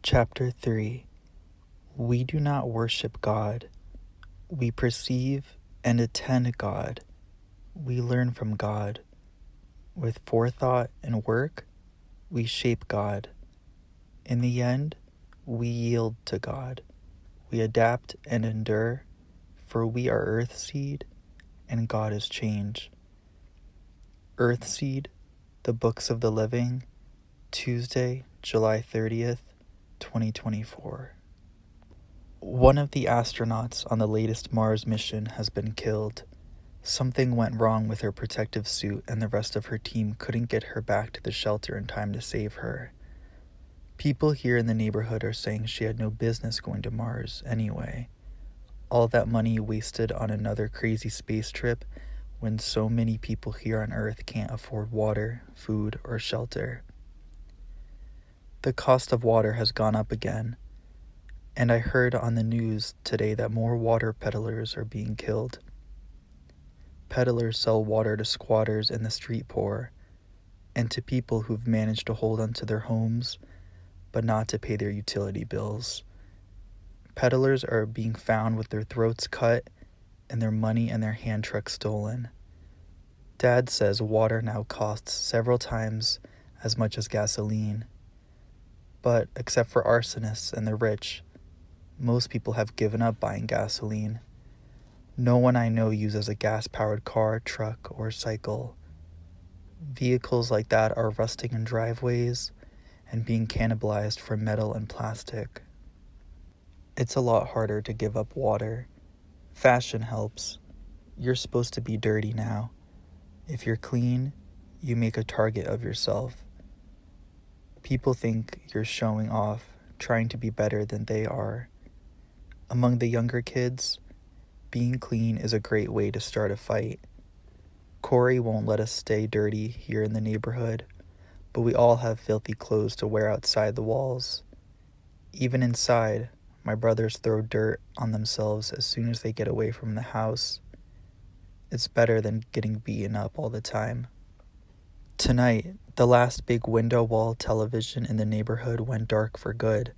Chapter 3. We do not worship God. We perceive and attend God. We learn from God. With forethought and work, we shape God. In the end, we yield to God. We adapt and endure, for we are Earthseed, and God is change. Earthseed, the Books of the Living, Tuesday, July 30th, 2024. One of the astronauts on the latest Mars mission has been killed. Something went wrong with her protective suit, and the rest of her team couldn't get her back to the shelter in time to save her. People here in the neighborhood are saying she had no business going to Mars anyway. All that money wasted on another crazy space trip when so many people here on Earth can't afford water, food, or shelter. The cost of water has gone up again, and I heard on the news today that more water peddlers are being killed. Peddlers sell water to squatters and the street poor, and to people who've managed to hold onto their homes, but not to pay their utility bills. Peddlers are being found with their throats cut and their money and their hand trucks stolen. Dad says water now costs several times as much as gasoline. But except for arsonists and the rich, most people have given up buying gasoline. No one I know uses a gas-powered car, truck, or cycle. Vehicles like that are rusting in driveways and being cannibalized for metal and plastic. It's a lot harder to give up water. Fashion helps. You're supposed to be dirty now. If you're clean, you make a target of yourself. People think you're showing off, trying to be better than they are. Among the younger kids, being clean is a great way to start a fight. Corey won't let us stay dirty here in the neighborhood, but we all have filthy clothes to wear outside the walls. Even inside, my brothers throw dirt on themselves as soon as they get away from the house. It's better than getting beaten up all the time. Tonight, the last big window wall television in the neighborhood went dark for good.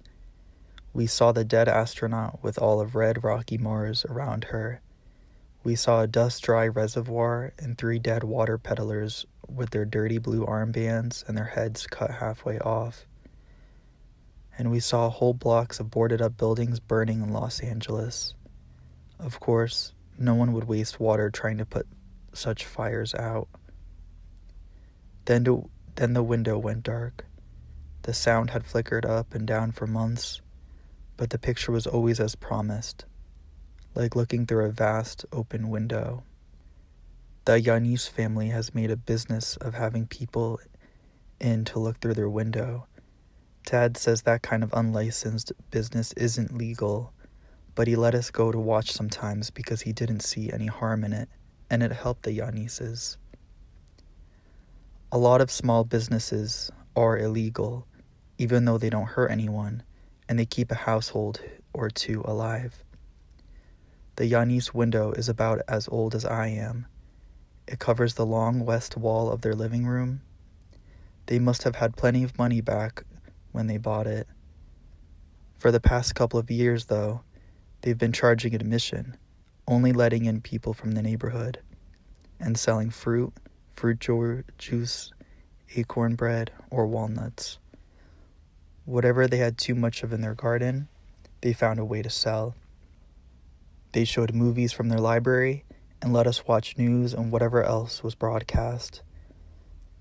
We saw the dead astronaut with all of red rocky Mars around her. We saw a dust-dry reservoir and 3 dead water peddlers with their dirty blue armbands and their heads cut halfway off. And we saw whole blocks of boarded-up buildings burning in Los Angeles. Of course, no one would waste water trying to put such fires out. Then the window went dark. The sound had flickered up and down for months, but the picture was always as promised, like looking through a vast open window. The Yanis family has made a business of having people in to look through their window. Dad says that kind of unlicensed business isn't legal, but he let us go to watch sometimes because he didn't see any harm in it, and it helped the Yanises. A lot of small businesses are illegal, even though they don't hurt anyone, and they keep a household or two alive. The Yanis window is about as old as I am. It covers the long west wall of their living room. They must have had plenty of money back when they bought it. For the past couple of years, though, they've been charging admission, only letting in people from the neighborhood, and selling fruit juice, acorn bread, or walnuts. Whatever they had too much of in their garden, they found a way to sell. They showed movies from their library and let us watch news and whatever else was broadcast.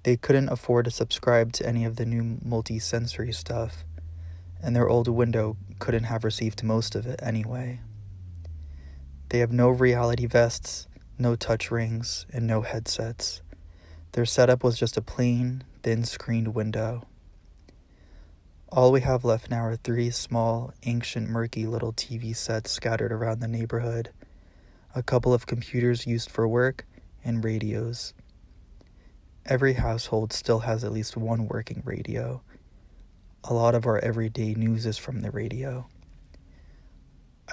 They couldn't afford to subscribe to any of the new multi-sensory stuff, and their old window couldn't have received most of it anyway. They have no reality vests, no touch rings, and no headsets. Their setup was just a plain, thin-screened window. All we have left now are 3 small, ancient, murky little TV sets scattered around the neighborhood, a couple of computers used for work, and radios. Every household still has at least one working radio. A lot of our everyday news is from the radio.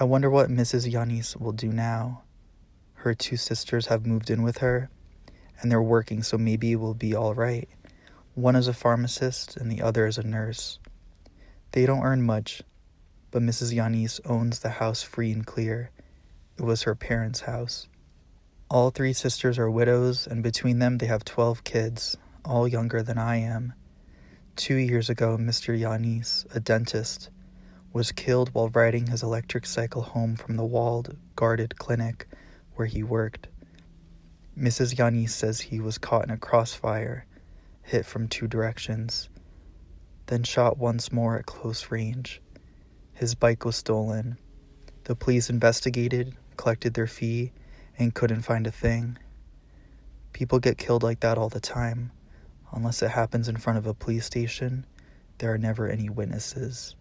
I wonder what Mrs. Yanis will do now. Her 2 sisters have moved in with her, and they're working, so maybe it will be all right. One is a pharmacist and the other is a nurse. They don't earn much, but Mrs. Yanis owns the house free and clear. It was her parents' house. All 3 sisters are widows, and between them they have 12 kids, all younger than I am. 2 years ago, Mr. Yanis, a dentist, was killed while riding his electric cycle home from the walled, guarded clinic where he worked. Mrs. Yanis says he was caught in a crossfire, hit from 2 directions, then shot once more at close range. His bike was stolen. The police investigated, collected their fee, and couldn't find a thing. People get killed like that all the time. Unless it happens in front of a police station, there are never any witnesses.